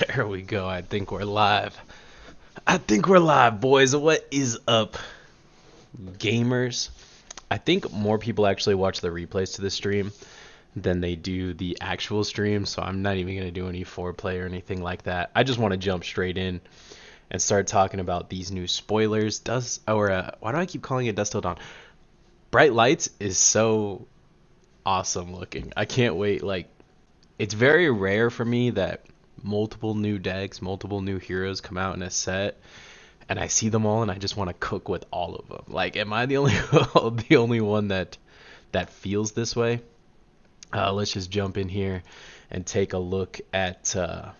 There we go. I think we're live. I think we're live, boys. What is up, gamers? I think more people actually watch the replays to the stream than they do the actual stream, so I'm not even going to do any foreplay or anything like that. I just want to jump straight in and start talking about these new spoilers. Why do I keep calling it Dust Till Dawn? Bright Lights is so awesome looking. I can't wait. Like, it's very rare for me that multiple new decks, multiple new heroes come out in a set, and I see them all, and I just want to cook with all of them. Like, am I the only the only one that feels this way? Let's just jump in here and take a look at the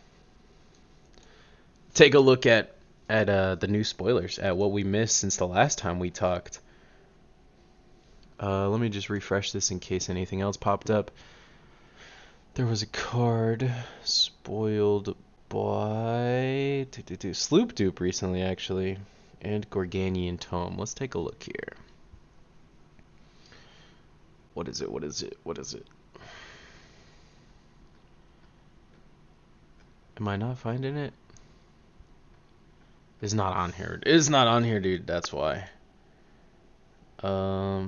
new spoilers, at what we missed since the last time we talked. Let me just refresh this in case anything else popped up. There was a card spoiled by Sloop Dupe recently, actually, and Gorganian Tome. Let's take a look here. What is it? What is it? What is it? Am I not finding it? It's not on here. It's not on here, dude. That's why. Yeah,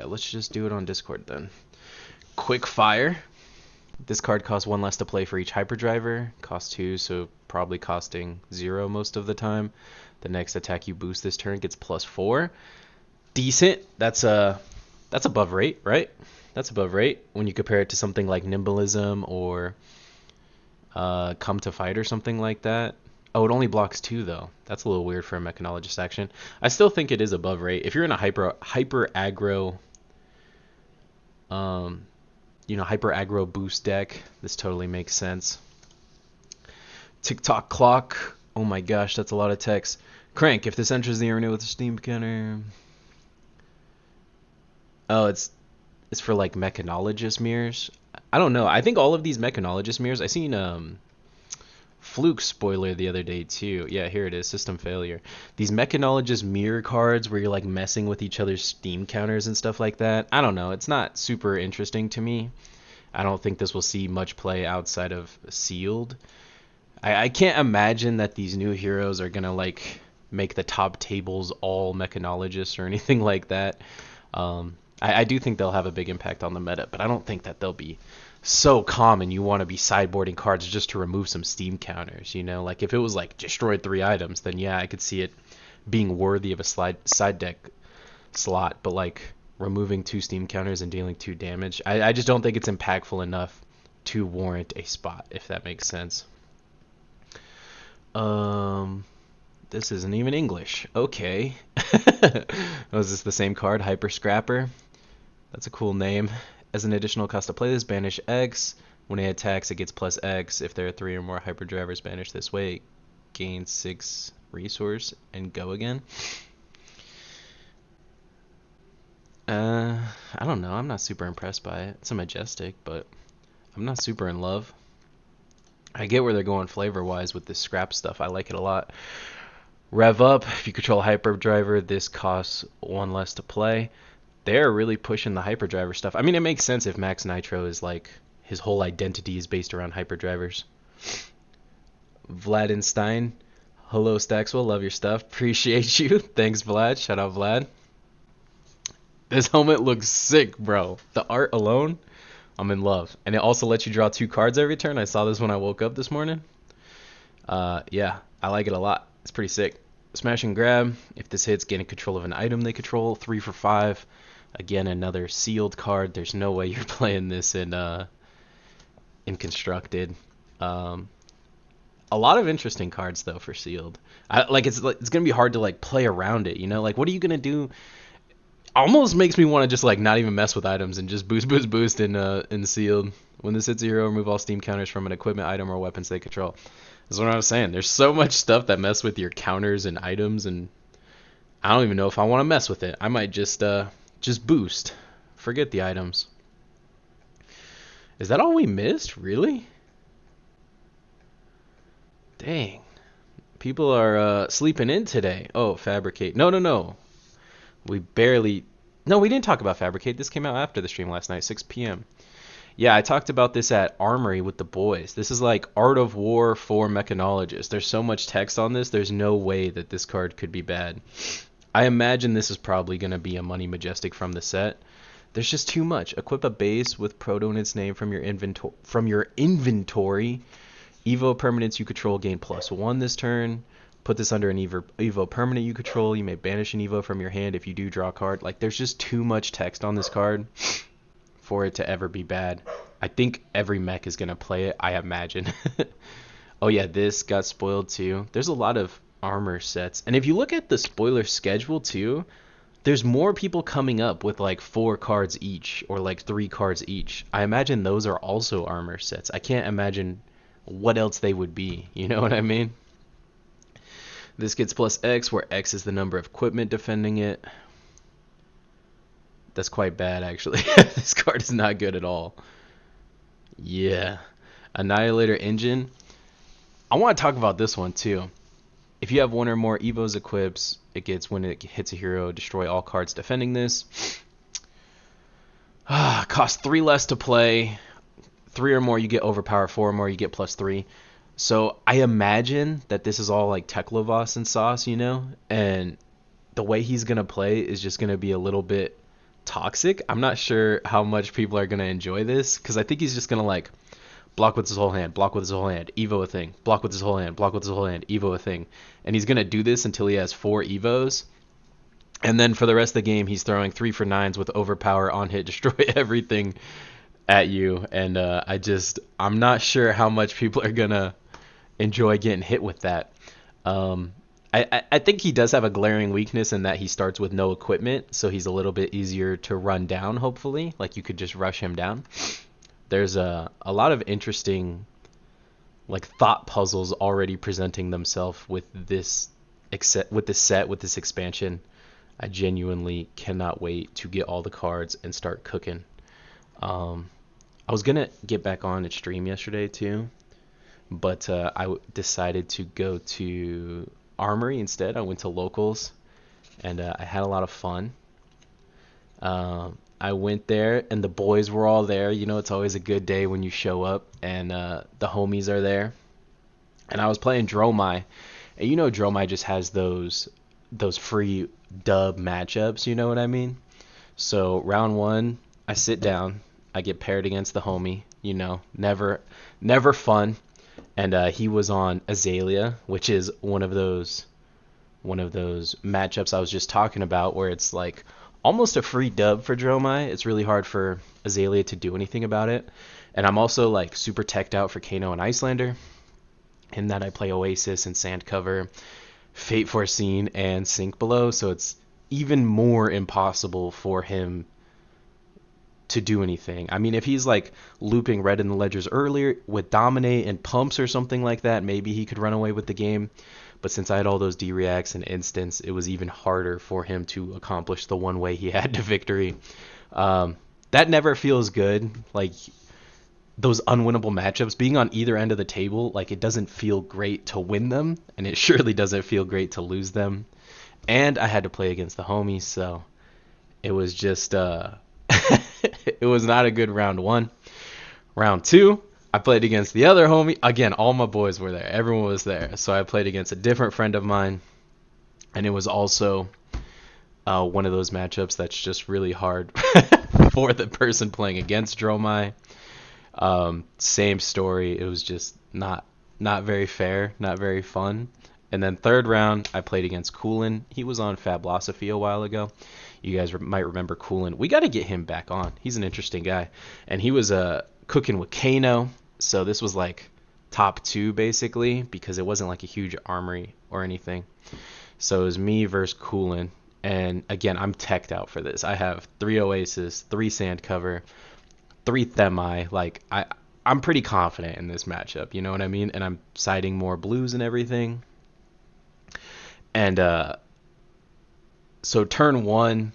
let's just do it on Discord then. Quick Fire. This card costs 1 less to play for each Hyperdriver. Costs 2, so probably costing 0 most of the time. The next attack you boost this turn gets +4. Decent. That's above rate, right? That's above rate when you compare it to something like Nimblism or Come to Fight or something like that. Oh, it only blocks 2 though. That's a little weird for a Mechanologist action. I still think it is above rate. If you're in a hyper aggro hyper aggro boost deck, this totally makes sense. TikTok clock. Oh my gosh, that's a lot of text. Crank. If this enters the arena with a steam counter. Oh, it's for like Mechanologist mirrors. I don't know. I think all of these Mechanologist mirrors. I seen Fluke spoiler the other day too. Yeah, here it is. System failure. These Mechanologist mirror cards where you're like messing with each other's steam counters and stuff like that. I don't know. It's not super interesting to me. I don't think this will see much play outside of Sealed. I can't imagine that these new heroes are gonna like make the top tables all Mechanologists or anything like that. I do think they'll have a big impact on the meta, but I don't think that they'll be so common you want to be sideboarding cards just to remove some steam counters, you know? Like, if it was like destroyed 3 items, then yeah, I could see it being worthy of a side deck slot, but like removing 2 steam counters and dealing 2 damage, I just don't think it's impactful enough to warrant a spot, if that makes sense. This isn't even English. Okay. Was this the same card? Hyper Scrapper? That's a cool name. As an additional cost to play this, banish X. When it attacks, it gets +X. If there are 3 or more Hyperdrivers banished this way, it gains 6 resource and go again. I don't know. I'm not super impressed by it. It's a Majestic, but I'm not super in love. I get where they're going flavor-wise with this scrap stuff. I like it a lot. Rev Up. If you control a Hyperdriver, this costs 1 less to play. They're really pushing the Hyperdriver stuff. I mean, it makes sense if Max Nitro is like, his whole identity is based around Hyperdrivers. Vladenstein. Hello, Staxwell. Love your stuff. Appreciate you. Thanks, Vlad. Shout out, Vlad. This helmet looks sick, bro. The art alone, I'm in love. And it also lets you draw 2 cards every turn. I saw this when I woke up this morning. Yeah, I like it a lot. It's pretty sick. Smash and Grab. If this hits, gaining control of an item they control. 3 for 5. Again, another Sealed card. There's no way you're playing this in Constructed. A lot of interesting cards though for Sealed. It's gonna be hard to like play around it. You know, like what are you gonna do? Almost makes me want to just like not even mess with items and just boost in Sealed. When this hits a hero, remove all steam counters from an equipment, item, or weapons they control. That's what I was saying. There's so much stuff that mess with your counters and items, and I don't even know if I want to mess with it. I might just boost. Forget the items. Is that all we missed? Really? Dang. People are sleeping in today. Oh, Fabricate. No. We barely... No, we didn't talk about Fabricate. This came out after the stream last night, 6 p.m. Yeah, I talked about this at Armory with the boys. This is like Art of War for Mechanologists. There's so much text on this, there's no way that this card could be bad. I imagine this is probably going to be a Money Majestic from the set. There's just too much. Equip a base with Proto in its name from your inventory. Evo permanents you control gain +1 this turn. Put this under an Evo permanent you control. You may banish an Evo from your hand if you do draw a card. Like, there's just too much text on this card for it to ever be bad. I think every mech is going to play it, I imagine. Oh yeah, this got spoiled too. There's a lot of armor sets. And if you look at the spoiler schedule too, there's more people coming up with like 4 cards each or like 3 cards each. I imagine those are also armor sets. I can't imagine what else they would be. You know what I mean? This gets +X, where X is the number of equipment defending it. That's quite bad, actually. This card is not good at all. Yeah. Annihilator Engine. I want to talk about this one, too. If you have 1 or more Evos equips, it gets, when it hits a hero, destroy all cards defending this. Costs 3 less to play. 3 or more, you get overpower. 4 or more, you get +3. So I imagine that this is all like Teklovas and sauce, you know? And the way he's going to play is just going to be a little bit toxic. I'm not sure how much people are going to enjoy this, because I think he's just going to like block with his whole hand, block with his whole hand, Evo a thing, block with his whole hand, block with his whole hand, Evo a thing. And he's going to do this until he has 4 Evos. And then for the rest of the game, he's throwing 3 for 9s with overpower, on hit, destroy everything at you. And I'm not sure how much people are going to enjoy getting hit with that. I think he does have a glaring weakness in that he starts with no equipment, so he's a little bit easier to run down, hopefully. Like, you could just rush him down. There's a lot of interesting like thought puzzles already presenting themselves with this set, with this expansion. I genuinely cannot wait to get all the cards and start cooking. I was gonna get back on at stream yesterday too, but I decided to go to Armory instead. I went to locals, and I had a lot of fun. I went there, and the boys were all there. You know, it's always a good day when you show up, and the homies are there. And I was playing Dromai, and you know Dromai just has those free dub matchups, you know what I mean? So round 1, I sit down, I get paired against the homie, you know, never fun. And he was on Azalea, which is one of those matchups I was just talking about, where it's like almost a free dub for Dromai. It's really hard for Azalea to do anything about it. And I'm also like super teched out for Kano and Icelander, in that I play Oasis and Sandcover, Fate Foreseen, and Sink Below, so it's even more impossible for him to do anything. I mean, if he's like looping Red in the Ledgers earlier with Dominate and Pumps or something like that, maybe he could run away with the game. But since I had all those D-reacts and instants, it was even harder for him to accomplish the one way he had to victory. That never feels good. Like, those unwinnable matchups, being on either end of the table, like, it doesn't feel great to win them, and it surely doesn't feel great to lose them. And I had to play against the homies, so it was just it was not a good round 1. Round 2, I played against the other homie. Again, all my boys were there. Everyone was there. So I played against a different friend of mine, and it was also one of those matchups that's just really hard for the person playing against Dromai. Same story. It was just not very fair, not very fun. And then third round, I played against Coolin. He was on Fablosophy a while ago. You guys might remember Coolin. We got to get him back on. He's an interesting guy. And he was cooking with Kano. So this was like top 2 basically, because it wasn't like a huge armory or anything. So it was me versus Coolin. And again, I'm teched out for this. I have 3 Oasis, 3 Sandcover, 3 Themi. Like, I'm pretty confident in this matchup, you know what I mean? And I'm siding more blues and everything. And so turn 1,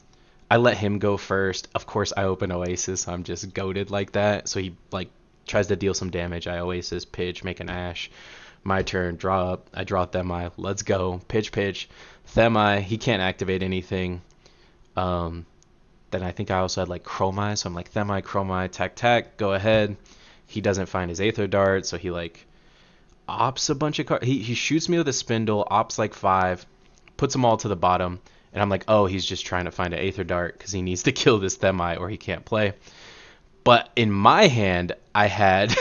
I let him go first. Of course, I open Oasis. I'm just goated like that. So he like tries to deal some damage. I Oasis, pitch, make an Ash. My turn, draw up. I draw Themi. Let's go. Pitch. Themi, he can't activate anything. Then I think I also had like Chromai, so I'm like Themi, Chromai, Tac Tac, go ahead. He doesn't find his Aether Dart, so he like ops a bunch of cards. He shoots me with a Spindle, ops like 5, puts them all to the bottom, and I'm like, oh, he's just trying to find an Aether Dart because he needs to kill this Themi or he can't play. But in my hand, I had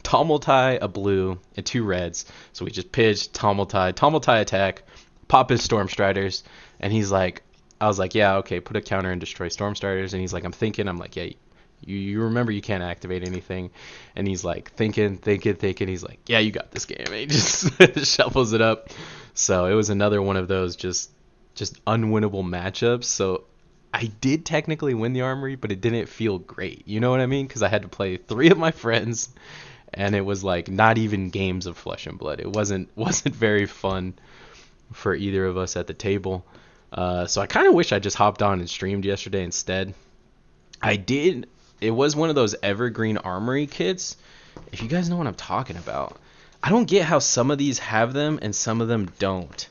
Tomultai, a blue, and 2 reds. So we just pitched Tomultai attack, pop his Storm Striders, and he's like, I was like, yeah, okay, put a counter and destroy Storm Striders. And he's like, I'm thinking. I'm like, yeah, you remember you can't activate anything. And he's like, thinking. He's like, yeah, you got this game. And he just shuffles it up. So it was another one of those just unwinnable matchups. So I did technically win the Armory, but it didn't feel great. You know what I mean? Because I had to play 3 of my friends, and it was like not even games of Flesh and Blood. It wasn't very fun for either of us at the table. So I kind of wish I just hopped on and streamed yesterday instead. I did. It was one of those Evergreen Armory kits. If you guys know what I'm talking about. I don't get how some of these have them and some of them don't.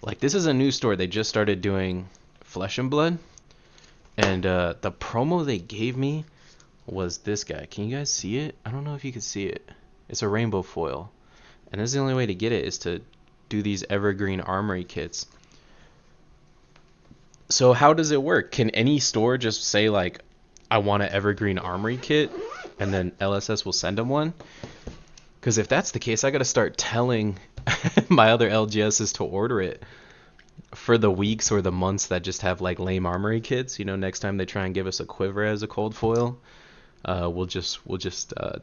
Like, this is a new store. They just started doing Flesh and Blood. And the promo they gave me was this guy. Can you guys see it? I don't know if you can see it. It's a rainbow foil. And this is the only way to get it is to do these Evergreen Armory kits. So how does it work? Can any store just say, like, I want an Evergreen Armory kit, and then LSS will send them one? Because if that's the case, I got to start telling my other LGSs to order it for the weeks or the months that just have like lame Armory kits. You know, next time they try and give us a quiver as a cold foil, we'll just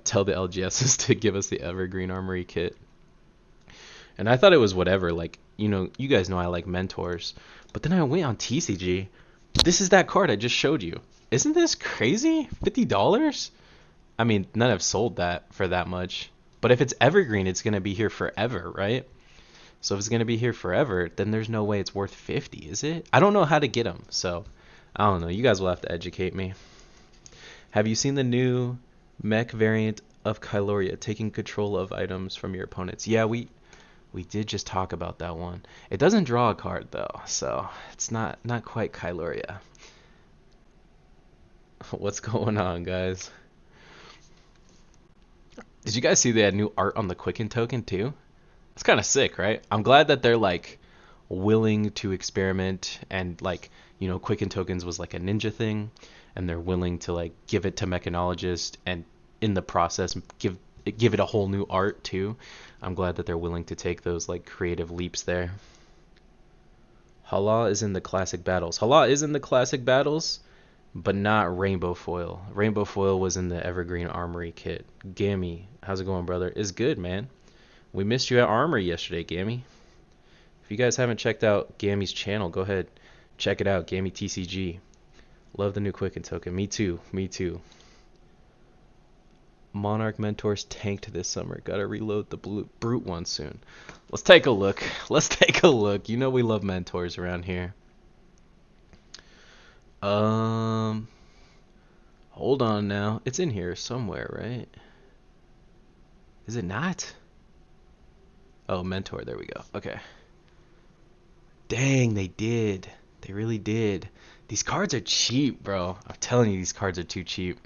tell the LGSs to give us the Evergreen Armory kit. And I thought it was whatever. Like, you know, you guys know I like mentors. But then I went on TCG. This is that card I just showed you. Isn't this crazy? $50? I mean, none have sold that for that much. But if it's Evergreen, it's going to be here forever, right? So if it's going to be here forever, then there's no way it's worth 50, is it? I don't know how to get them, so I don't know. You guys will have to educate me. Have you seen the new mech variant of Kyloria taking control of items from your opponents? Yeah, we did just talk about that one. It doesn't draw a card, though, so it's not quite Kyloria. What's going on, guys? Did you guys see they had new art on the Quicken token, too? It's kind of sick, right? I'm glad that they're, like, willing to experiment, and, like, you know, Quicken tokens was, like, a ninja thing, and they're willing to, like, give it to Mechanologist, and in the process, give it a whole new art, too. I'm glad that they're willing to take those, like, creative leaps there. Hala is in the classic battles. Hala is in the classic battles, but not Rainbow Foil. Rainbow Foil was in the Evergreen Armory kit. Gammy, how's it going, brother? It's good, man. We missed you at Armory yesterday, Gammy. If you guys haven't checked out Gammy's channel, go ahead, check it out, Gammy TCG. Love the new Quicken token. Me too. Monarch Mentors tanked this summer. Gotta reload the Brute one soon. Let's take a look. You know we love Mentors around here. Hold on now. It's in here somewhere, right? Is it not? Oh, Mentor. There we go. Okay. Dang, they did. They really did. These cards are cheap, bro. I'm telling you, these cards are too cheap.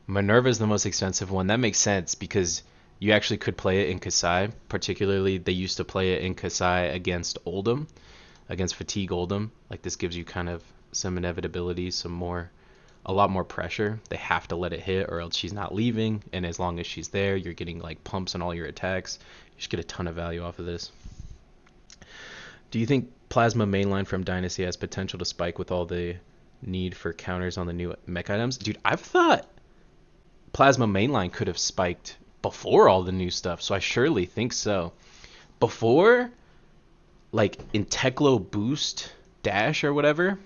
Minerva is the most expensive one. That makes sense because you actually could play it in Kasai. Particularly, they used to play it in Kasai against Oldham, against Fatigue Oldham. Like, this gives you kind of some inevitability, a lot more pressure. They have to let it hit or else she's not leaving, and as long as she's there, you're getting like pumps on all your attacks. You just get a ton of value off of this. Do you think Plasma Mainline from Dynasty has potential to spike with all the need for counters on the new mech items? Dude, I've thought Plasma Mainline could have spiked before all the new stuff, so I surely think so. Before, like in Teklo Boost Dash or whatever,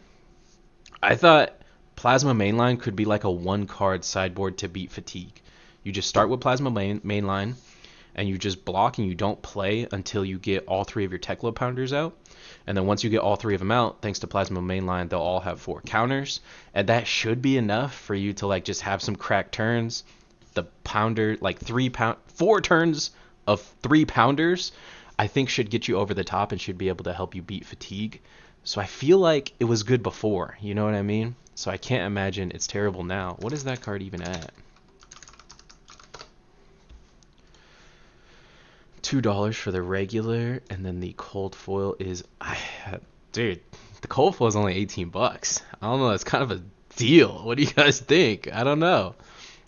I thought Plasma Mainline could be like a one-card sideboard to beat Fatigue. You just start with Plasma Mainline, and you just block and you don't play until you get all 3 of your Teklo Pounders out. And then once you get all 3 of them out, thanks to Plasma Mainline, they'll all have 4 counters. And that should be enough for you to like just have some cracked turns. The Pounder, like 4 turns of 3 Pounders, I think should get you over the top and should be able to help you beat Fatigue. So I feel like it was good before, you know what I mean? So I can't imagine it's terrible now. What is that card even at? $2 for the regular, and then the cold foil is, dude, the cold foil is only 18 bucks. I don't know, it's kind of a deal. What do you guys think? I don't know.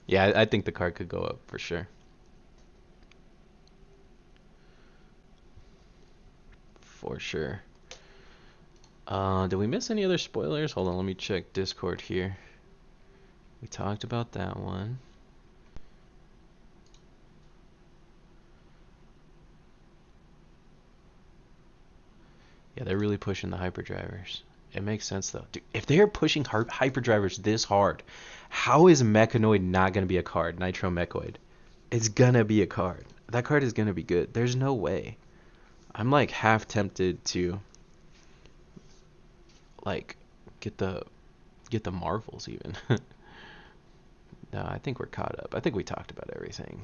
Yeah, I think the card could go up for sure. For sure. Did we miss any other spoilers? Hold on, let me check Discord here. We talked about that one. Yeah, they're really pushing the hyperdrivers. It makes sense though. Dude, if they're pushing hyperdrivers this hard, how is Mechanoid not gonna be a card? Nitro Mechoid. It's gonna be a card. That card is gonna be good. There's no way. I'm like half tempted to like get the Marvels even. No, I think we're caught up. I think we talked about everything.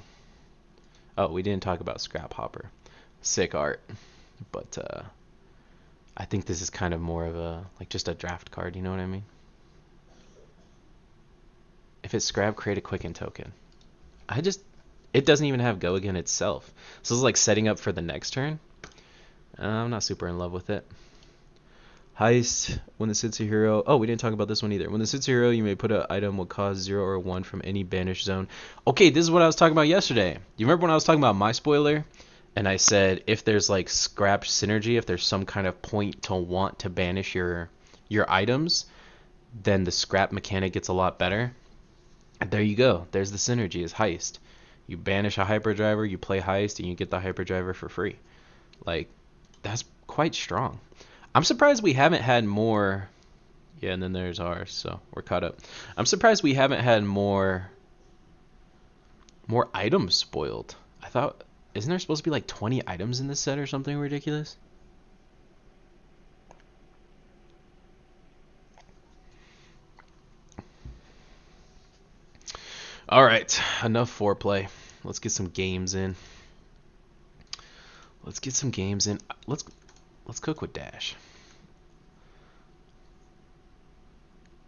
Oh, we didn't talk about Scrap Hopper. Sick art. But I think this is kind of more of a like just a draft card, you know what I mean? If it's scrap, create a Quicken token. It doesn't even have go again itself. So it's like setting up for the next turn. I'm not super in love with it. Heist, when the Sitsu Hero. Oh, we didn't talk about this one either. When the Sitsu Hero, you may put an item will cause 0 or 1 from any banished zone. Okay, this is what I was talking about yesterday. You remember when I was talking about my spoiler? And I said if there's like scrap synergy, if there's some kind of point to want to banish your items, then the scrap mechanic gets a lot better. And there you go. There's the synergy, is Heist. You banish a hyperdriver, you play Heist, and you get the hyperdriver for free. Like, that's quite strong. I'm surprised we haven't had more. Yeah, and then there's ours, so we're caught up. I'm surprised we haven't had more items spoiled. I thought, isn't there supposed to be like 20 items in this set or something ridiculous? All right, enough foreplay. Let's get some games in. Let's cook with Dash.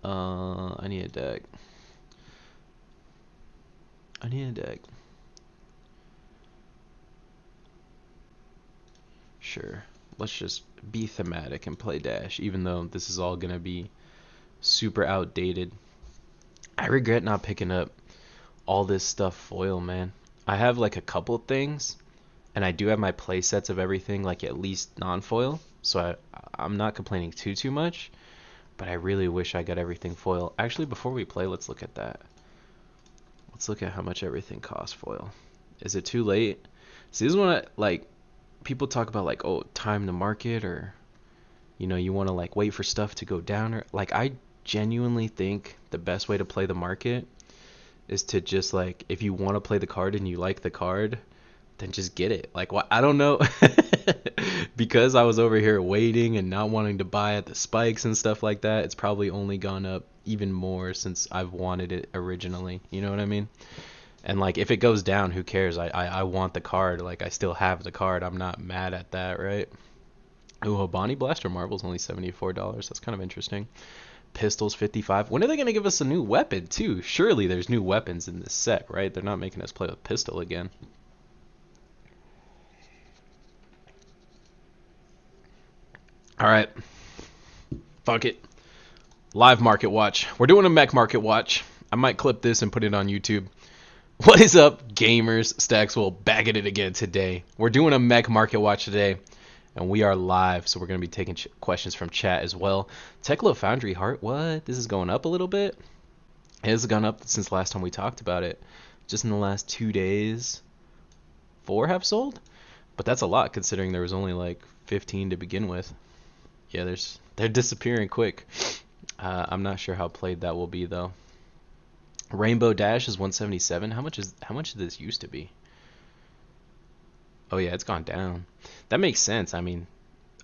I need a deck. Sure. Let's just be thematic and play Dash, even though this is all gonna be super outdated. I regret not picking up all this stuff foil, man. I have like a couple things, and I do have my play sets of everything, like at least non-foil, so I'm not complaining too much, but I really wish I got everything foil. Actually, before we play, let's look at that. Let's look at how much everything costs foil. Is it too late? See, this is when like people talk about like, oh, time to market, or you know, you want to like wait for stuff to go down, or like I genuinely think the best way to play the market is to just like, if you want to play the card and you like the card, then just get it. Like, what? I don't know. Because I was over here waiting and not wanting to buy at the spikes and stuff like that, it's probably only gone up even more since I've wanted it originally. You know what I mean? And like, if it goes down, who cares? I want the card. Like, I still have the card. I'm not mad at that, right? Ooh, Hobani Blaster Marble's only $74. That's kind of interesting. Pistols 55. When are they going to give us a new weapon too? Surely there's new weapons in this set, right? They're not making us play with pistol again. All right. Fuck it. Live market watch. We're doing a mech market watch. I might clip this and put it on YouTube. What is up, gamers? Staxwell back at it again today. We're doing a mech market watch today, and we are live, so we're going to be taking questions from chat as well. Teklo Foundry Heart, what? This is going up a little bit? It has gone up since last time we talked about it. Just in the last 2 days, 4 have sold? But that's a lot considering there was only like 15 to begin with. Yeah, they're disappearing quick. I'm not sure how played that will be though. Rainbow Dash is 177. How much did this used to be? Oh yeah, it's gone down. That makes sense. I mean,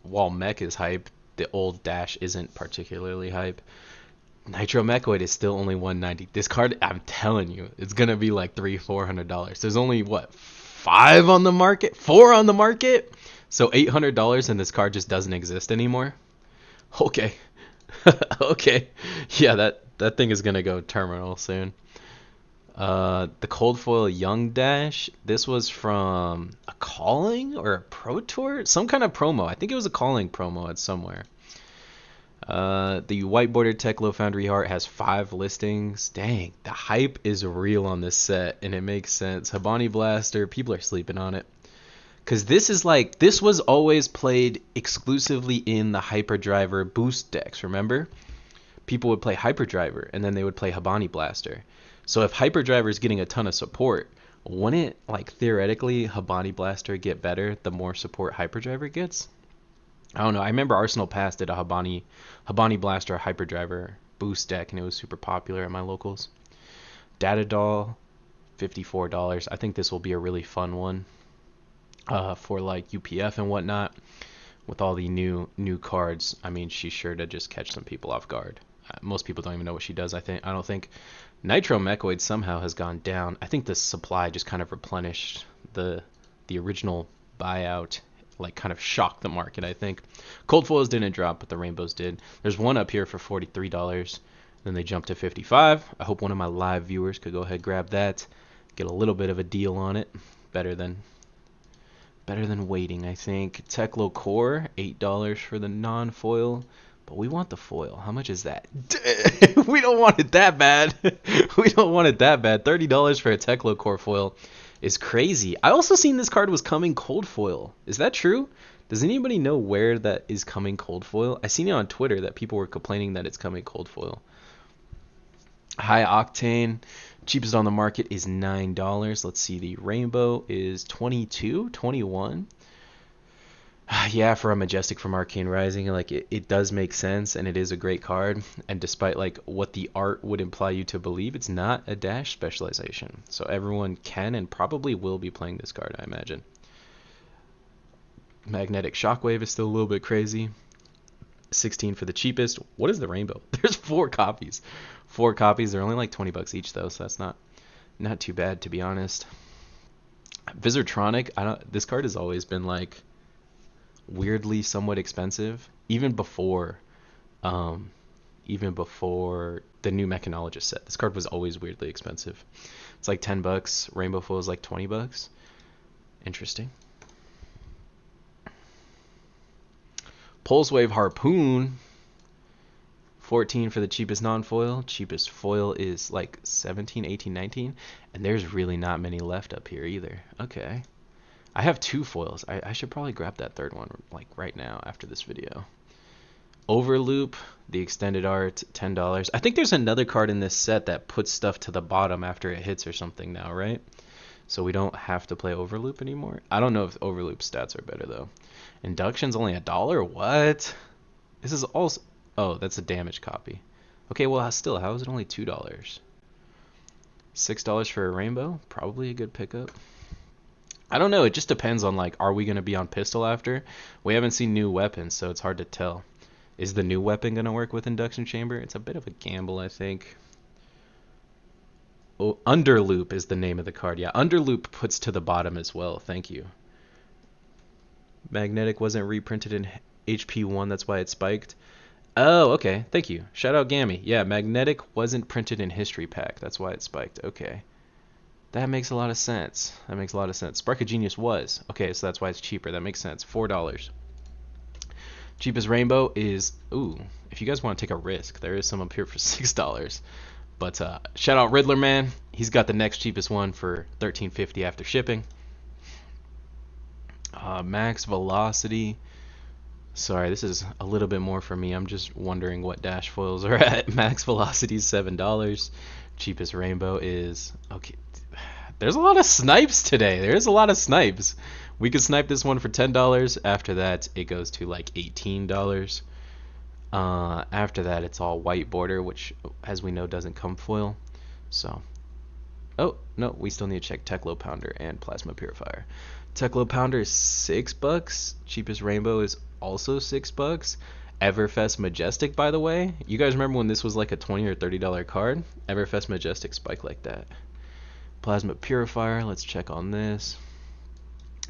while mech is hype, the old Dash isn't particularly hype. Nitro Mechoid is still only 190. This card, I'm telling you, it's gonna be like $300-400. There's only what, 5 on the market, 4 on the market. So $800, and this card just doesn't exist anymore. Okay. Okay. Yeah, that thing is gonna go terminal soon. The Cold Foil Young Dash. This was from a calling or a pro tour, some kind of promo. I think it was a calling promo at somewhere. The white bordered Teklo Foundry Heart has 5 listings. Dang, the hype is real on this set, and it makes sense. Habani Blaster, people are sleeping on it. Because this was always played exclusively in the Hyperdriver boost decks, remember? People would play Hyperdriver, and then they would play Habani Blaster. So if Hyperdriver is getting a ton of support, wouldn't, like, theoretically, Habani Blaster get better the more support Hyperdriver gets? I don't know. I remember Arsenal Pass did a Habani Blaster Hyperdriver boost deck, and it was super popular at my locals. Data Doll, $54. I think this will be a really fun one for like UPF and whatnot. With all the new cards, I mean, she's sure to just catch some people off guard. Most people don't even know what she does. I don't think Nitro Mechoid somehow has gone down. I think the supply just kind of replenished the original buyout, like kind of shocked the market. I think Cold Foils didn't drop, but the Rainbows did. There's one up here for $43. Then they jumped to 55. I hope one of my live viewers could go ahead grab that, get a little bit of a deal on it. Better than waiting, I think. Teklo Core, $8 for the non-foil. But we want the foil. How much is that? We don't want it that bad. We don't want it that bad. $30 for a Teklo Core foil is crazy. I also seen this card was coming cold foil. Is that true? Does anybody know where that is coming cold foil? I seen it on Twitter that people were complaining that it's coming cold foil. High Octane. Cheapest on the market is $9. Let's see, the Rainbow is $22, $21. Yeah, for a Majestic from Arcane Rising, like it does make sense, and it is a great card. And despite like what the art would imply you to believe, it's not a dash specialization. So everyone can and probably will be playing this card, I imagine. Magnetic Shockwave is still a little bit crazy. 16 for the cheapest. What is the Rainbow? There's 4 copies. 4 copies. They're only like $20 each though, so that's not too bad, to be honest. Visortronic, this card has always been like weirdly somewhat expensive, even before the new Mechanologist set. This card was always weirdly expensive. It's like $10. Rainbow Foil is like $20. Interesting. Pulse Wave Harpoon, 14 for the cheapest non-foil. Cheapest foil is like 17, 18, 19. And there's really not many left up here either. Okay. I have 2 foils. I should probably grab that third one like right now after this video. Overloop, the extended art, $10. I think there's another card in this set that puts stuff to the bottom after it hits or something now, right? So we don't have to play Overloop anymore. I don't know if Overloop stats are better though. Induction's only $1? What? This is also... Oh, that's a damaged copy. Okay, well, still, how is it only $2? $6 for a Rainbow? Probably a good pickup. I don't know. It just depends on, like, are we going to be on pistol after? We haven't seen new weapons, so it's hard to tell. Is the new weapon going to work with Induction Chamber? It's a bit of a gamble, I think. Oh, Underloop is the name of the card. Yeah, Underloop puts to the bottom as well. Thank you. Magnetic wasn't reprinted in HP1, that's why it spiked. Oh, okay. Thank you. Shout out Gammy. Yeah, Magnetic wasn't printed in History Pack, that's why it spiked. Okay. That makes a lot of sense. That makes a lot of sense. Spark of Genius was. Okay, so that's why it's cheaper. That makes sense. $4. Cheapest Rainbow is... Ooh, if you guys want to take a risk, there is some up here for $6. But shout out Riddler Man. He's got the next cheapest one for $13.50 after shipping. Max Velocity. Sorry, this is a little bit more for me. I'm just wondering what dash foils are at. Max Velocity is $7. Cheapest Rainbow is... Okay, there's a lot of snipes today. There's a lot of snipes. We could snipe this one for $10. After that, it goes to like $18. After that, it's all white border, which, as we know, doesn't come foil. So... Oh, no, we still need to check Teklo Pounder and Plasma Purifier. Teklo Pounder is $6. Cheapest Rainbow is also $6. Everfest Majestic, by the way. You guys remember when this was like a $20 or $30 card? Everfest Majestic spike like that. Plasma Purifier, let's check on this.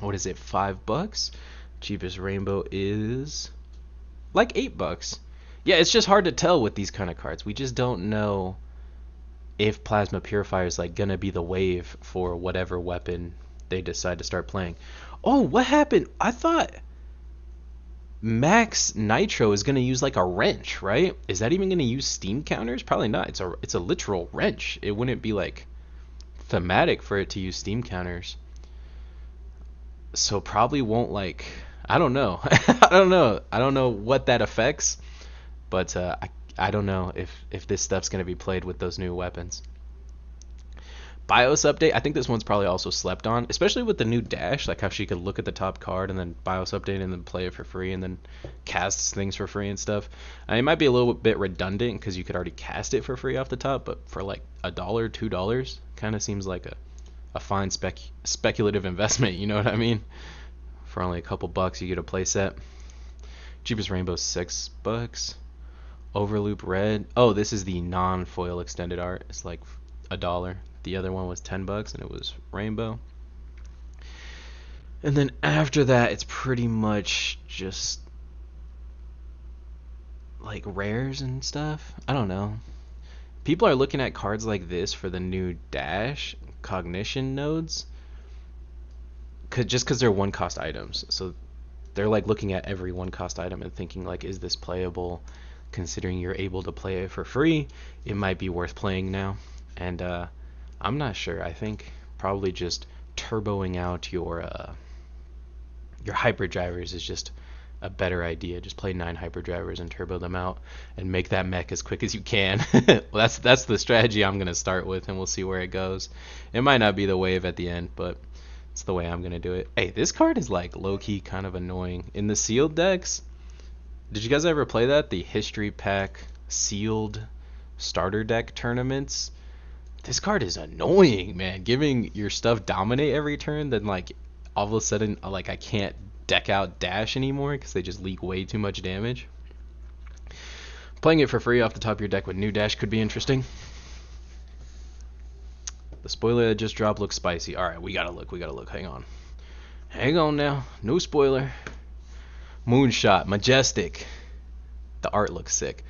What is it, $5? Cheapest Rainbow is like $8. Yeah, it's just hard to tell with these kind of cards. We just don't know if Plasma Purifier is like gonna be the wave for whatever weapon they decide to start playing. Oh, what happened? I thought Max Nitro is gonna use like a wrench, right? Is that even gonna use steam counters? Probably not. It's a literal wrench. It wouldn't be like thematic for it to use steam counters. So probably won't like, I don't know. I don't know. I don't know what that affects, but I don't know if this stuff's gonna be played with those new weapons. BIOS update, I think this one's probably also slept on, especially with the new dash, like how she could look at the top card and then BIOS update and then play it for free and then cast things for free and stuff. It might be a little bit redundant because you could already cast it for free off the top, but for like $1, $2, kind of seems like a fine speculative investment, you know what I mean? For only a couple bucks you get a playset. Cheapest rainbow $6. Overloop red. Oh, this is the non-foil extended art. It's like $1. The other one was $10 and it was rainbow. And then after that, it's pretty much just like rares and stuff. I don't know. People are looking at cards like this for the new dash cognition nodes, just because they're one cost items. So they're like looking at every one cost item and thinking like, is this playable? Considering you're able to play it for free, it might be worth playing now. And I'm not sure. I think probably just turboing out your hyperdrivers is just a better idea. Just play 9 hyperdrivers and turbo them out and make that mech as quick as you can. Well, that's the strategy I'm gonna start with, and we'll see where it goes. It might not be the wave at the end, but it's the way I'm gonna do it. Hey, this card is like low-key kind of annoying. In the sealed decks, did you guys ever play that? The history pack sealed starter deck tournaments? This card is annoying, man. Giving your stuff dominate every turn, then like all of a sudden like I can't deck out dash anymore because they just leak way too much damage. Playing it for free off the top of your deck with new dash could be interesting. The spoiler that just dropped looks spicy. Alright, we gotta look. Hang on now. No spoiler. Moonshot, majestic. The art looks sick.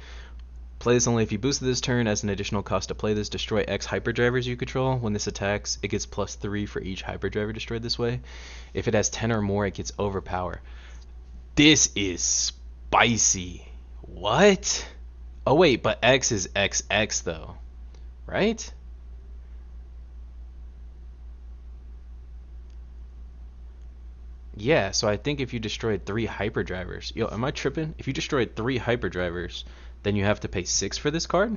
Play this only if you boosted this turn. As an additional cost to play this, destroy X hyperdrivers you control. When this attacks, it gets +3 for each hyperdriver destroyed this way. If it has 10 or more, it gets overpower. This is spicy. What? Oh wait, but X is XX though, right? Yeah, so I think if you destroyed 3 hyperdrivers, yo, am I tripping? If you destroyed 3 hyperdrivers, then you have to pay 6 for this card,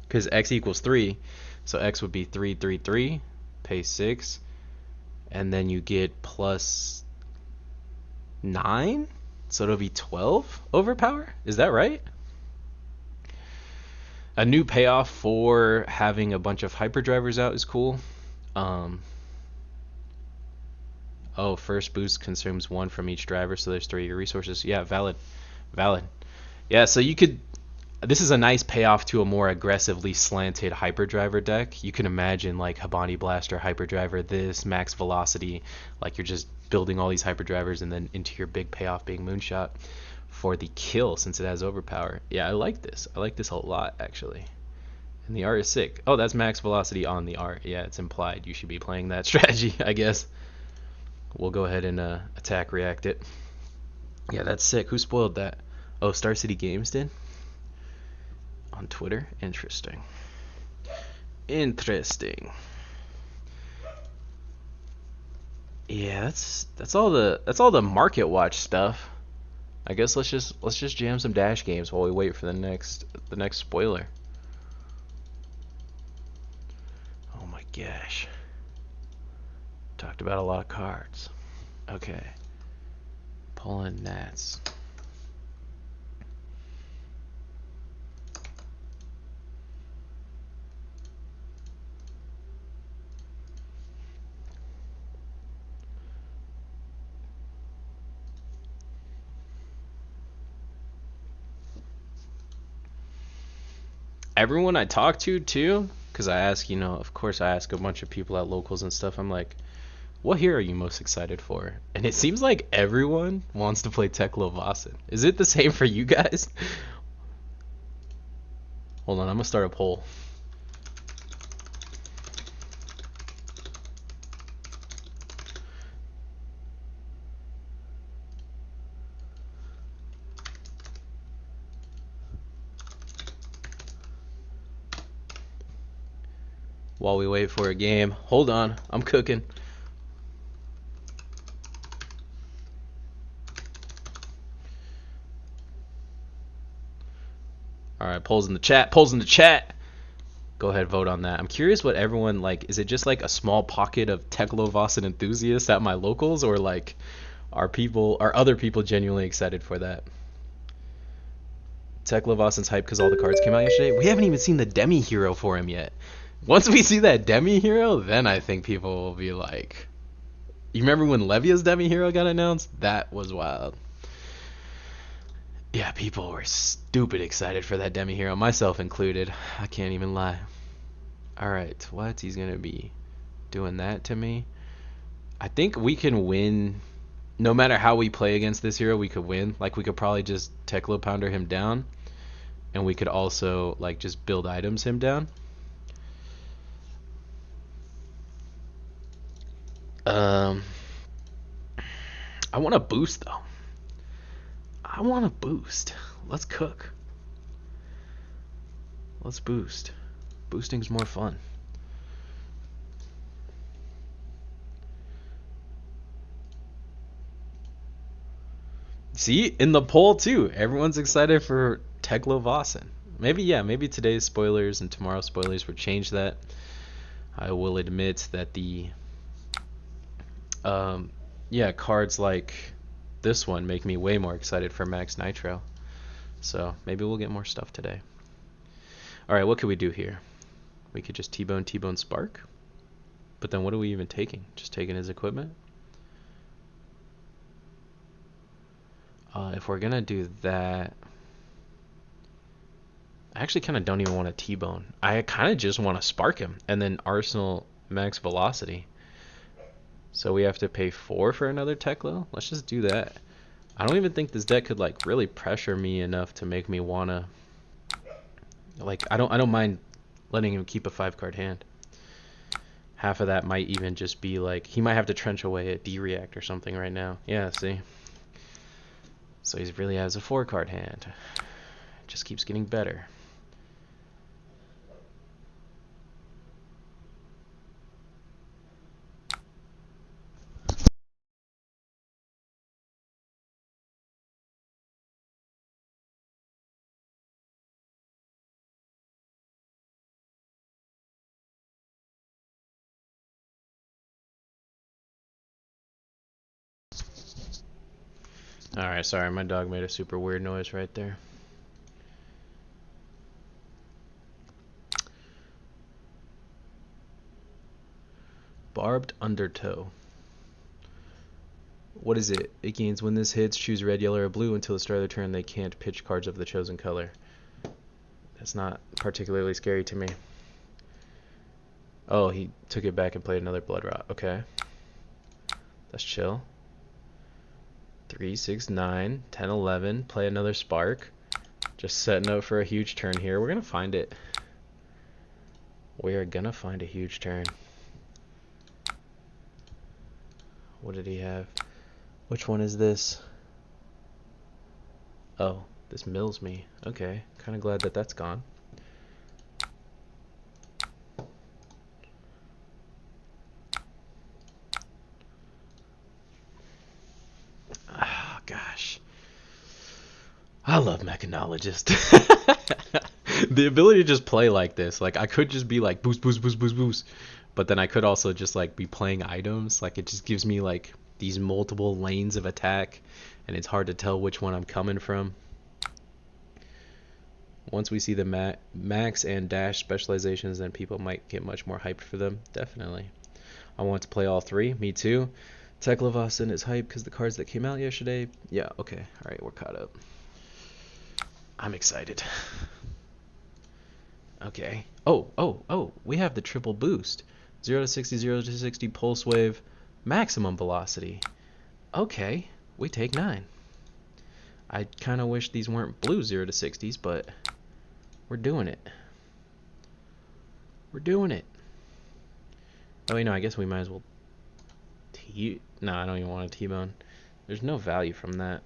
because X equals 3, so X would be 3, 3, 3, pay 6, and then you get +9, so it'll be 12 overpower. Is that right? A new payoff for having a bunch of hyperdrivers out is cool. Oh, first boost consumes 1 from each driver, so there's 3 of your resources. Yeah, valid. Yeah, so you could, this is a nice payoff to a more aggressively slanted hyperdriver deck. You can imagine like Habani Blaster, hyperdriver, this, max velocity, like you're just building all these hyperdrivers and then into your big payoff being Moonshot for the kill since it has overpower. Yeah, I like this. I like this a lot actually. And the art is sick. Oh, that's max velocity on the art. Yeah, it's implied. You should be playing that strategy, I guess. We'll go ahead and attack react it. Yeah, that's sick. Who spoiled that? Oh, Star City Games did? On Twitter? Interesting. Yeah, that's all the Market Watch stuff. I guess let's just jam some dash games while we wait for the next spoiler. Oh my gosh. Talked about a lot of cards. Okay. Pulling Nats. Everyone I talk to too, because I ask, of course I ask a bunch of people at locals and stuff. I'm like, what hero are you most excited for? And it seems like everyone wants to play Teklo Vaesen. Is it the same for you guys? Hold on, I'm gonna start a poll. While we wait for a game. Hold on, I'm cooking. Alright, polls in the chat. Polls in the chat. Go ahead, vote on that. I'm curious what everyone, like, is it just like a small pocket of Teklo-Vossen enthusiasts at my locals, or like are other people genuinely excited for that? Teklo-Vossen's hype because all the cards came out yesterday. We haven't even seen the demi hero for him yet. Once we see that demi hero, then I think people will be like, you remember when Levia's demi hero got announced? That was wild. Yeah, people were stupid excited for that demi hero, myself included. I can't even lie. Alright, what? He's gonna be doing that to me? I think we can win. No matter how we play against this hero, we could win. Like, we could probably just Teklo Pounder him down. And we could also, like, just build items him down. I want a boost, though. I want a boost. Let's cook. Let's boost. Boosting's more fun. See, in the poll too, everyone's excited for Teklo-Vossen. Maybe today's spoilers and tomorrow's spoilers will change that. I will admit that the cards like this one make me way more excited for Max Nitro. So maybe we'll get more stuff today. Alright, what could we do here? We could just T-Bone Spark. But then what are we even taking? Just taking his equipment? If we're gonna do that, I actually kind of don't even want to T-Bone. I kind of just want to Spark him and then Arsenal Max Velocity. So we have to pay 4 for another Teklo? Let's just do that. I don't even think this deck could like really pressure me enough to make me wanna, like, I don't mind letting him keep a 5-card hand. Half of that might even just be like, he might have to trench away at D-React or something right now. Yeah, see? So he really has a 4-card hand. It just keeps getting better. Alright, sorry, my dog made a super weird noise right there. Barbed Undertow. What is it? It gains when this hits, choose red, yellow, or blue until the start of the turn. They can't pitch cards of the chosen color. That's not particularly scary to me. Oh, he took it back and played another Blood Rot. Okay. That's chill. 3, 6, 9, 10, 11. Play another Spark. Just setting up for a huge turn here. We're going to find it. We are going to find a huge turn. What did he have? Which one is this? Oh, this mills me. Okay, kind of glad that that's gone. Oh, gosh. I love Mechanologist. The ability to just play like this. Like, I could just be like, boost, boost, boost, boost, boost. But then I could also just, like, be playing items. Like, it just gives me, like, these multiple lanes of attack. And it's hard to tell which one I'm coming from. Once we see the max and dash specializations, then people might get much more hyped for them. Definitely. I want to play all 3. Me too. Teklo-Vossen is hyped because the cards that came out yesterday. Yeah, okay. Alright, we're caught up. I'm excited. Okay. Oh, we have the triple boost. 0 to 60, 0 to 60, pulse wave, maximum velocity. Okay, we take 9. I kind of wish these weren't blue 0 to 60s, but We're doing it. We're doing it. Oh, wait, no, I guess we might as well no, I don't even want a T-bone. There's no value from that.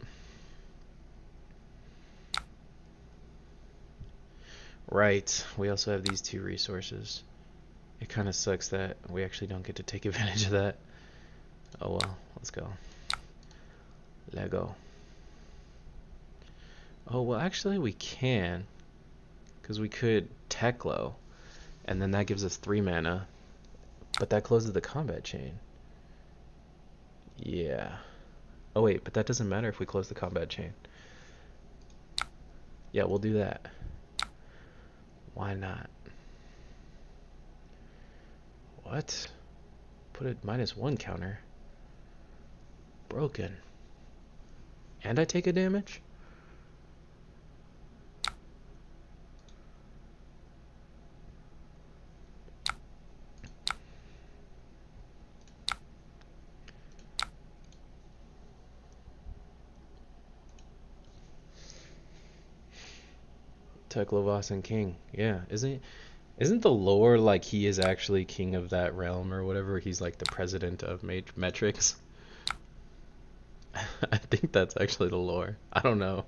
Right. We also have these two resources. It kind of sucks that we actually don't get to take advantage of that. Oh well, let's go. Lego. Oh, well, actually we can. Because we could Teklo. And then that gives us 3 mana. But that closes the combat chain. Yeah. Oh wait, but that doesn't matter if we close the combat chain. Yeah, we'll do that. Why not? What? Put a -1 counter. Broken. And I take a damage? Teklovas and King. Yeah, isn't the lore like he is actually king of that realm or whatever? He's like the president of metrics. I think that's actually the lore. I don't know.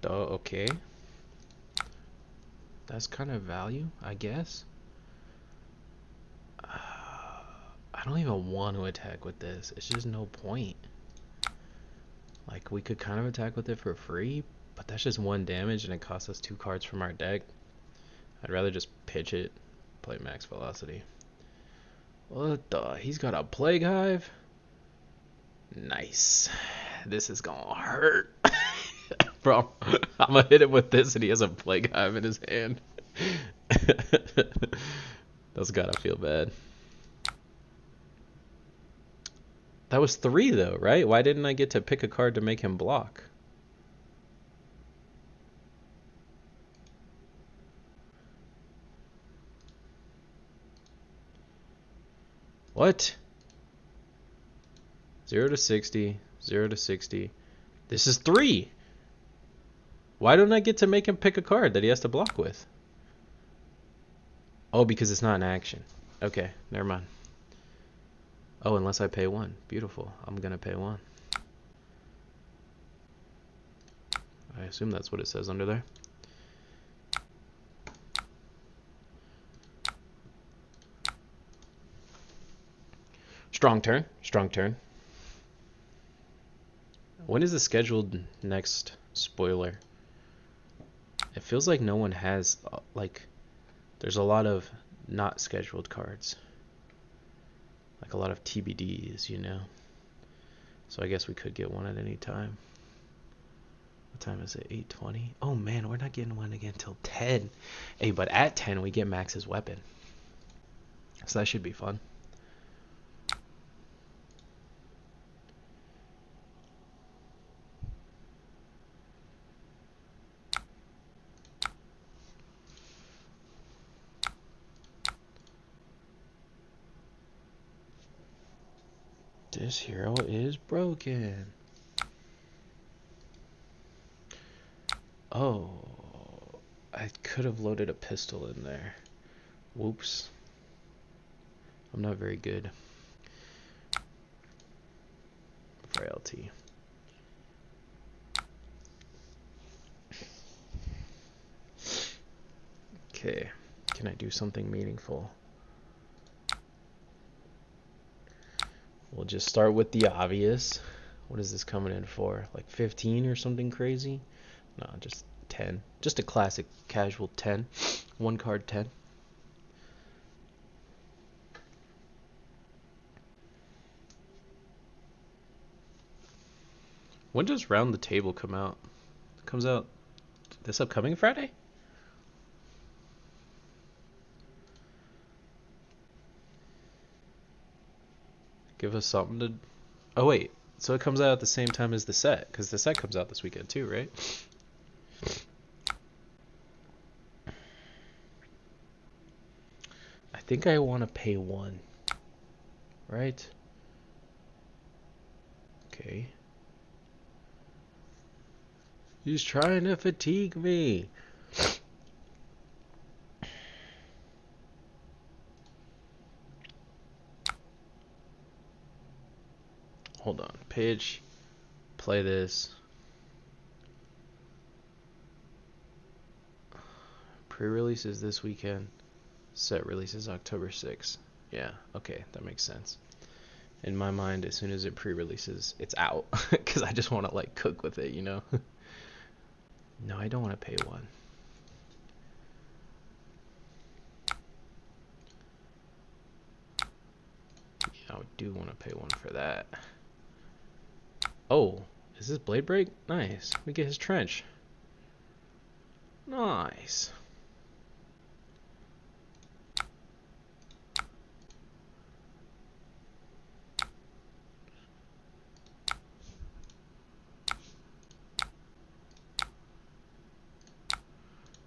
Oh, okay. That's kind of value, I guess. I don't even want to attack with this. It's just no point. Like, we could kind of attack with it for free, but that's just 1 damage and it costs us 2 cards from our deck. I'd rather just pitch it, play max velocity. What the? He's got a Plague Hive? Nice. This is gonna hurt. Bro, I'm gonna hit him with this and he has a Plague Hive in his hand. That's gotta feel bad. That was 3 though, right? Why didn't I get to pick a card to make him block? What? 0 to 60, 0 to 60. This is 3. Why don't I get to make him pick a card that he has to block with? Oh, because it's not an action. Okay, never mind. Oh, unless I pay 1. Beautiful. I'm gonna pay 1. I assume that's what it says under there. Strong turn. Strong turn. When is the scheduled next spoiler? It feels like no one has, like, there's a lot of not scheduled cards. Like a lot of TBDs, you know? So I guess we could get one at any time. What time is it? 8:20? Oh man, we're not getting one again until 10. Hey, but at 10 we get Max's weapon. So that should be fun. This hero is broken. Oh, I could have loaded a pistol in there. Whoops. I'm not very good. Frailty. Okay, can I do something meaningful? We'll just start with the obvious. What is this coming in for? Like 15 or something crazy? No, just 10. Just a classic casual 10. 1 card 10. When does Round the Table come out? It comes out this upcoming Friday? Give us something to. Oh wait, so it comes out at the same time as the set, because the set comes out this weekend too, right? I think I want to pay one, right? Okay. He's trying to fatigue me. Hold on. Pitch. Play this. Pre-release is this weekend. Set releases October 6th. Yeah, okay, that makes sense. In my mind, as soon as it pre-releases, it's out. Because I just want to, like, cook with it, you know? No, I don't want to pay one. Yeah, I do want to pay one for that. Oh, is this blade break? Nice. We get his trench. Nice.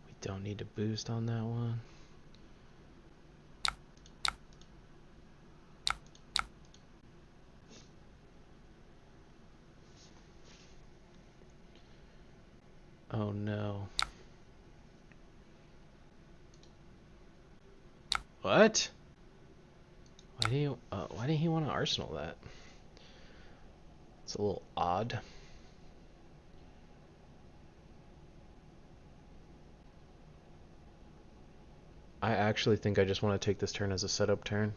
We don't need to boost on that one. Oh no. What? Why didn't he want to arsenal that? It's a little odd. I actually think I just want to take this turn as a setup turn.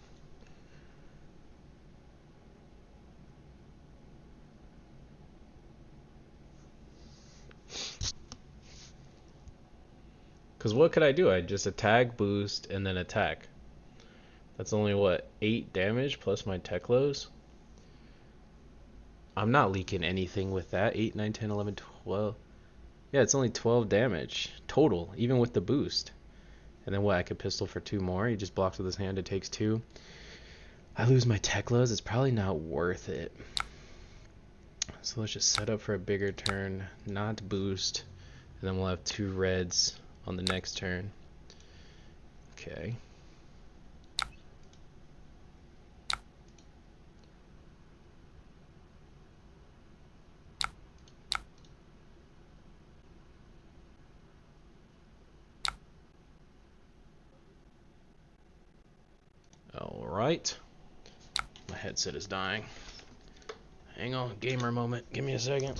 Because what could I do? I just attack, boost, and then attack. That's only, what, 8 damage plus my tech lows? I'm not leaking anything with that. 8, 9, 10, 11, 12. Yeah, it's only 12 damage total, even with the boost. And then what, I could pistol for 2 more. He just blocks with his hand, it takes 2. I lose my tech lows, it's probably not worth it. So let's just set up for a bigger turn, not boost. And then we'll have 2 reds on the next turn. Okay. Alright. My headset is dying. Hang on, gamer moment. Give me a second.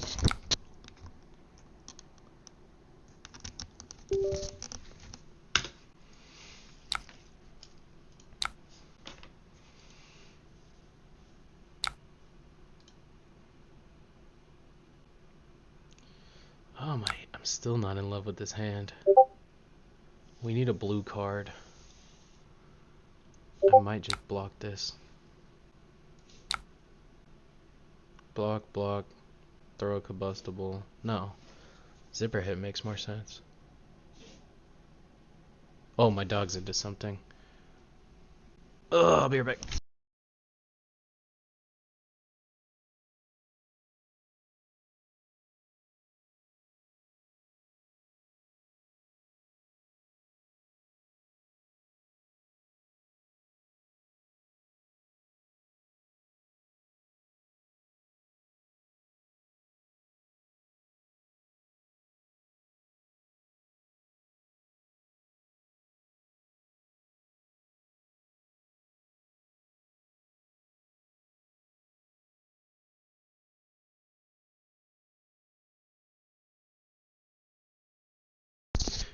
Oh my, I'm still not in love with this hand. We need a blue card. I might just block this. Block, block, throw a combustible. No. Zipper hit makes more sense. Oh, my dog's into something. Ugh, I'll be right back.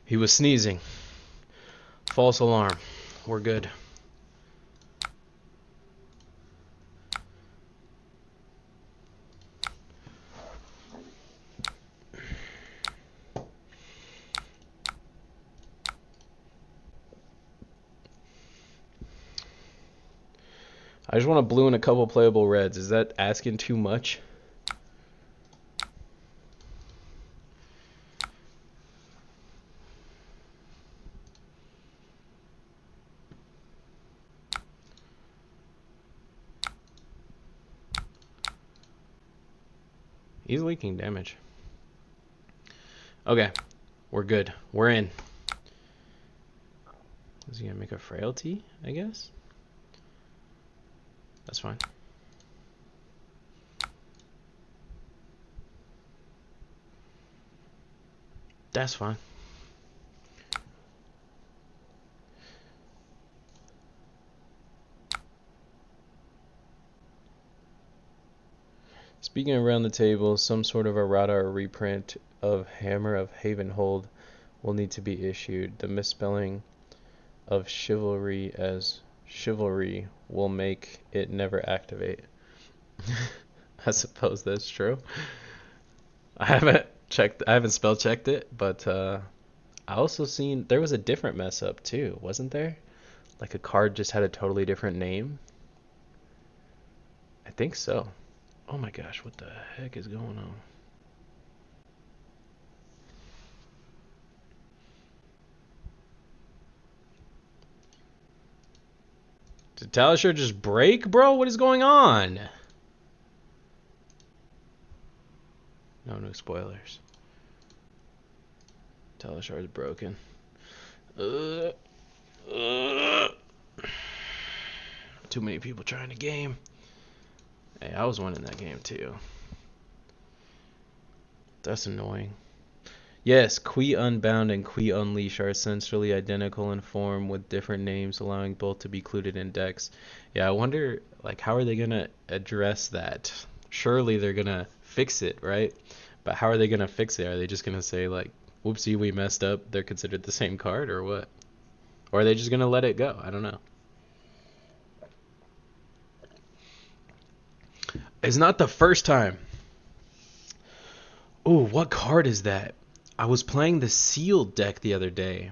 He was sneezing. False alarm. We're good. I just want a blue and a couple playable reds. Is that asking too much? He's leaking damage. Okay, we're good. We're in. Is he gonna make a frailty, I guess? That's fine. That's fine. Speaking around the table, some sort of errata or reprint of Hammer of Havenhold will need to be issued. The misspelling of chivalry as chivalry will make it never activate. I suppose that's true. I haven't spell checked it, but I also seen there was a different mess up too, wasn't there? Like a card just had a totally different name. I think so. Oh my gosh, what the heck is going on? Did Talishar just break, bro? What is going on? No spoilers. Talishar is broken. Too many people trying to game. Hey, I was winning that game too. That's annoying. Yes, Qui Unbound and Qui Unleash are essentially identical in form with different names, allowing both to be included in decks. Yeah, I wonder, like, how are they gonna address that? Surely they're gonna fix it, right? But how are they gonna fix it? Are they just gonna say, like, whoopsie, we messed up, they're considered the same card, or what? Or are they just gonna let it go? I don't know. It's not the first time. Ooh, what card is that? I was playing the sealed deck the other day.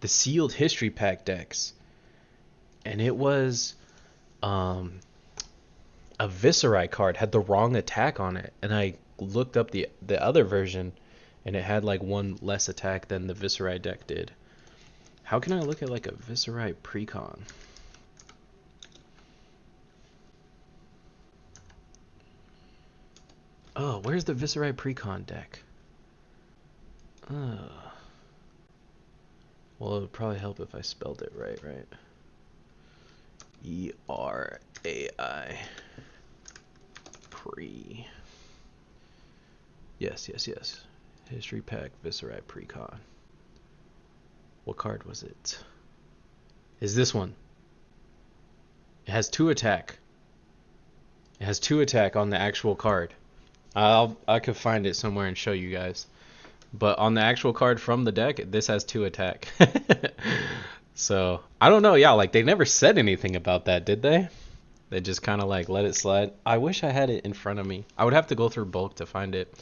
The sealed history pack decks. And it was a Viscerai card, had the wrong attack on it. And I looked up the other version and it had like one less attack than the Viscerai deck did. How can I look at like a Viscerai precon? Oh, where's the Viscerai precon deck? Well, it would probably help if I spelled it right? E-R-A-I. Pre. Yes. History pack, Viscerai precon. What card was it? Is this one? It has 2 attack. It has 2 attack on the actual card. I could find it somewhere and show you guys. But on the actual card from the deck, this has 2 attack. So, I don't know. Yeah, like they never said anything about that, did they? They just kind of like let it slide. I wish I had it in front of me. I would have to go through bulk to find it.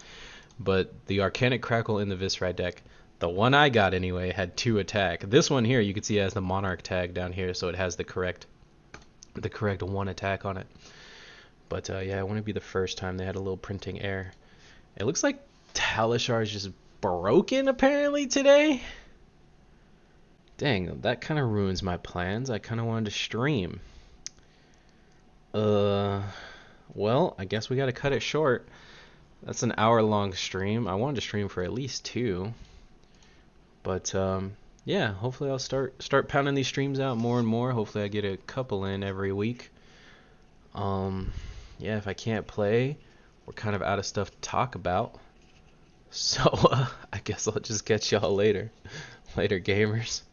But the Arcanic Crackle in the Viscerai deck, the one I got anyway, had 2 attack. This one here, you can see it has the Monarch tag down here, so it has the correct 1 attack on it. But yeah, it wouldn't be the first time they had a little printing error. It looks like Talishar is just broken apparently today. Dang, that kind of ruins my plans. I kind of wanted to stream. Well, I guess we got to cut it short. That's an hour-long stream. I wanted to stream for at least 2. But yeah, hopefully I'll start pounding these streams out more and more. Hopefully I get a couple in every week. Yeah, if I can't play, we're kind of out of stuff to talk about. So I guess I'll just catch y'all later. Later, gamers.